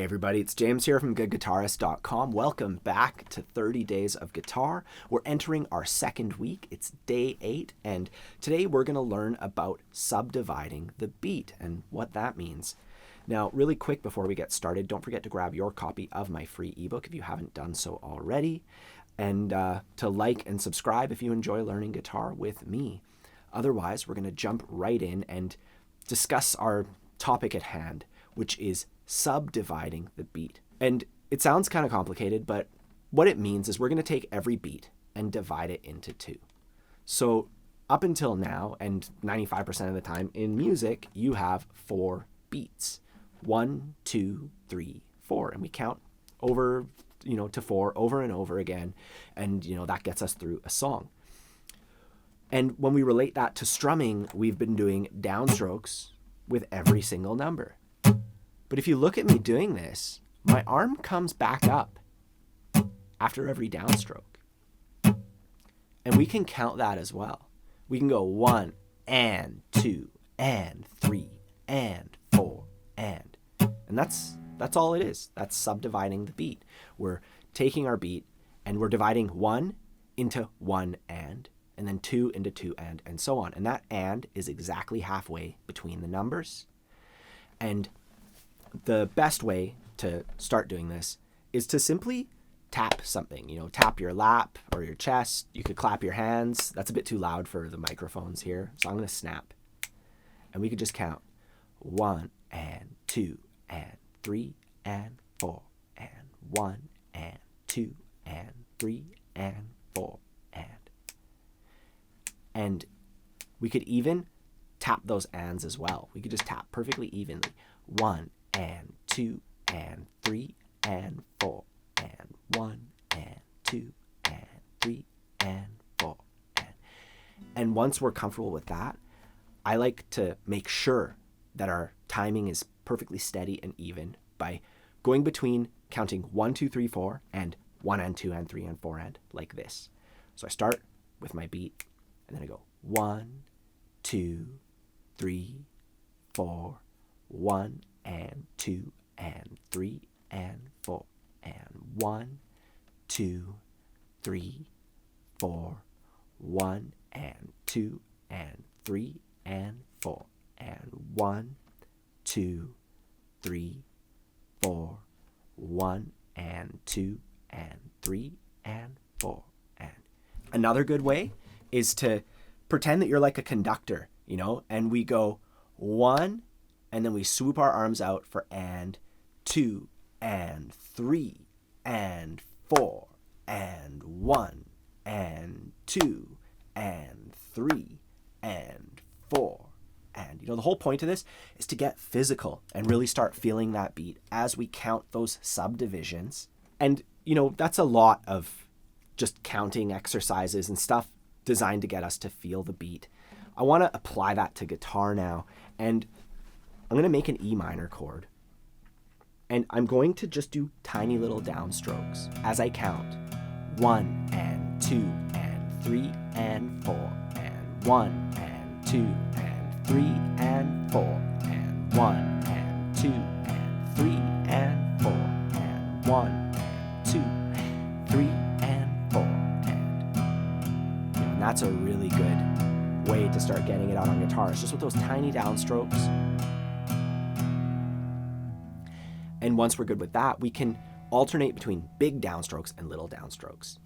Hey everybody, it's James here from Guitarist.com. Welcome back to 30 Days of Guitar. We're entering our second week. It's day 8, and today we're going to learn about subdividing the beat and what that means. Now, really quick before we get started, don't forget to grab your copy of my free ebook if you haven't done so already, and to like and subscribe if you enjoy learning guitar with me. Otherwise, we're going to jump right in and discuss our topic at hand, which is subdividing the beat. And it sounds kind of complicated, but what it means is we're going to take every beat and divide it into 2. So up until now, and 95% of the time in music, you have 4 beats. 1, 2, 3, 4. And we count over, to 4 over and over again. And, that gets us through a song. And when we relate that to strumming, we've been doing downstrokes with every single number. But if you look at me doing this, my arm comes back up after every downstroke. And we can count that as well. We can go 1 and 2 and 3 and 4 and. And that's all it is. That's subdividing the beat. We're taking our beat and we're dividing 1 into 1 and then 2 into 2 and so on. And that and is exactly halfway between the numbers. And the best way to start doing this is to simply tap something, tap your lap or your chest. You could clap your hands. That's a bit too loud for the microphones here. So I'm going to snap. And we could just count 1 and 2 and 3 and 4 and 1 and 2 and 3 and 4 and. And we could even tap those ands as well. We could just tap perfectly evenly. 1 and 2 and 3 and 4 and 1 and 2 and 3 and 4 and once we're comfortable with that, I like to make sure that our timing is perfectly steady and even by going between counting 1, 2, 3, 4 and 1 and 2 and 3 and 4 and like this. So I start with my beat and then I go 1, 2, 3, 4, 1 and 2 and 3 and 4 and 1, 2, 3, 4, 1 and 2 and 3 and 4 and 1, 2, 3, 4, 1 and 2 and 3 and 4 and. Another good way is to pretend that you're like a conductor, and we go 1 and then we swoop our arms out for and 2 and 3 and 4 and 1 and 2 and 3 and 4 and. The whole point of this is to get physical and really start feeling that beat as we count those subdivisions. And, that's a lot of just counting exercises and stuff designed to get us to feel the beat. I want to apply that to guitar now, and I'm going to make an E minor chord, and I'm going to just do tiny little downstrokes as I count 1 and 2 and 3 and 4 and 1 and 2 and 3 and 4 and 1 and 2 and 3 and 4 and 1 and 2, 3 and 4 and that's a really good way to start getting it out on guitar. It's just with those tiny downstrokes. And once we're good with that, we can alternate between big downstrokes and little downstrokes.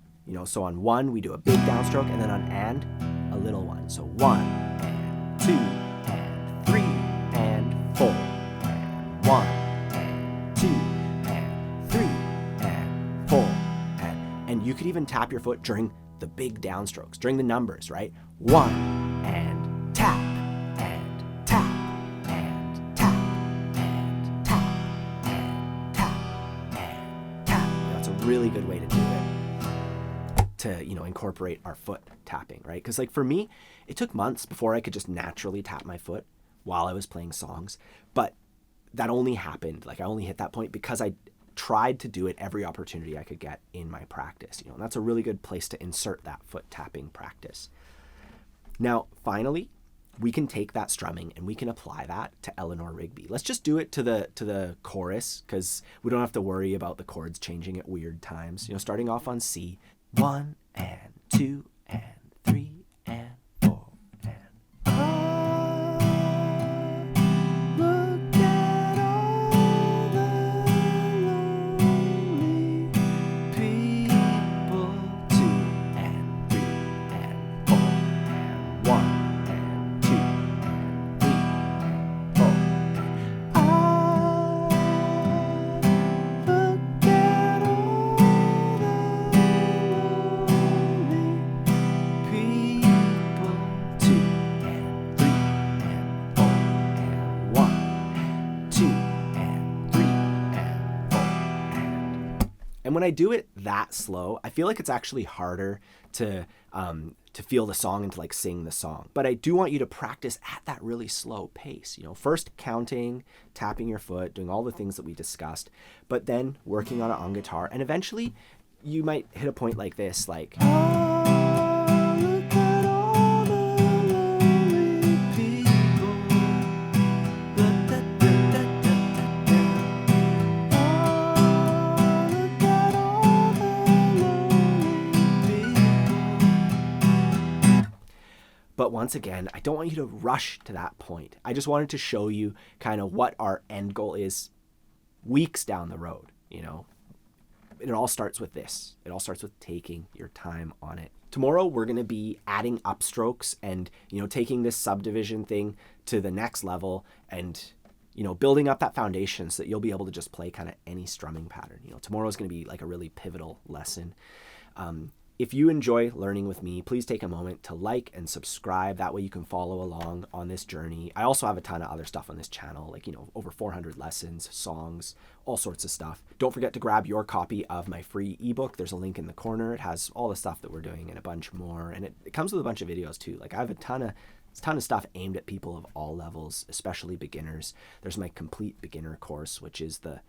So on 1, we do a big downstroke, and then on and, a little one. So 1 and 2 and 3 and 4 and 1 and 2 and 3 and 4 and you could even tap your foot during the big downstrokes, during the numbers, right? 1 and tap and tap and tap and tap and tap and tap. That's a really good way to do it, to incorporate our foot tapping, right? Because for me, it took months before I could just naturally tap my foot while I was playing songs, but that only happened, I only hit that point because I tried to do it every opportunity I could get in my practice, and that's a really good place to insert that foot tapping practice. Now, finally, we can take that strumming and we can apply that to Eleanor Rigby. Let's just do it to the chorus, because we don't have to worry about the chords changing at weird times. Starting off on C, 1 and 2 and 3 and 4 and look at all the lonely people. 2 and 3 and 4 and 1 and 2 and 3 and 4. Look at all the lonely people. 2 and 3 and 4 and 1, 2 and 3 and 4. And when I do it that slow, I feel like it's actually harder to feel the song and to like sing the song. But I do want you to practice at that really slow pace. First counting, tapping your foot, doing all the things that we discussed, but then working on it on guitar. And eventually you might hit a point like this, like, look at all the lonely people. Da, da, da, da, da, da. Look at all the lonely people. But once again, I don't want you to rush to that point. I just wanted to show you kind of what our end goal is weeks down the road. It all starts with this. It all starts with taking your time on it. Tomorrow, we're going to be adding upstrokes and, taking this subdivision thing to the next level and, building up that foundation so that you'll be able to just play kind of any strumming pattern. Tomorrow is going to be like a really pivotal lesson. If you enjoy learning with me, please take a moment to like and subscribe. That way you can follow along on this journey. I also have a ton of other stuff on this channel, like, over 400 lessons, songs, all sorts of stuff. Don't forget to grab your copy of my free ebook. There's a link in the corner. It has all the stuff that we're doing and a bunch more. And it comes with a bunch of videos too. Like, I have a ton of stuff aimed at people of all levels, especially beginners. There's my complete beginner course, which is the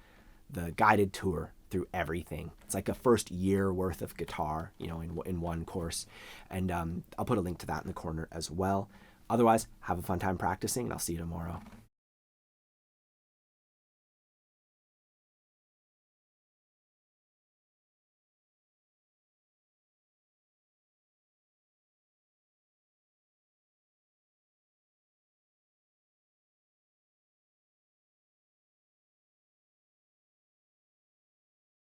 guided tour through everything. It's like a first year worth of guitar, in one course. And I'll put a link to that in the corner as well. Otherwise, have a fun time practicing, and I'll see you tomorrow.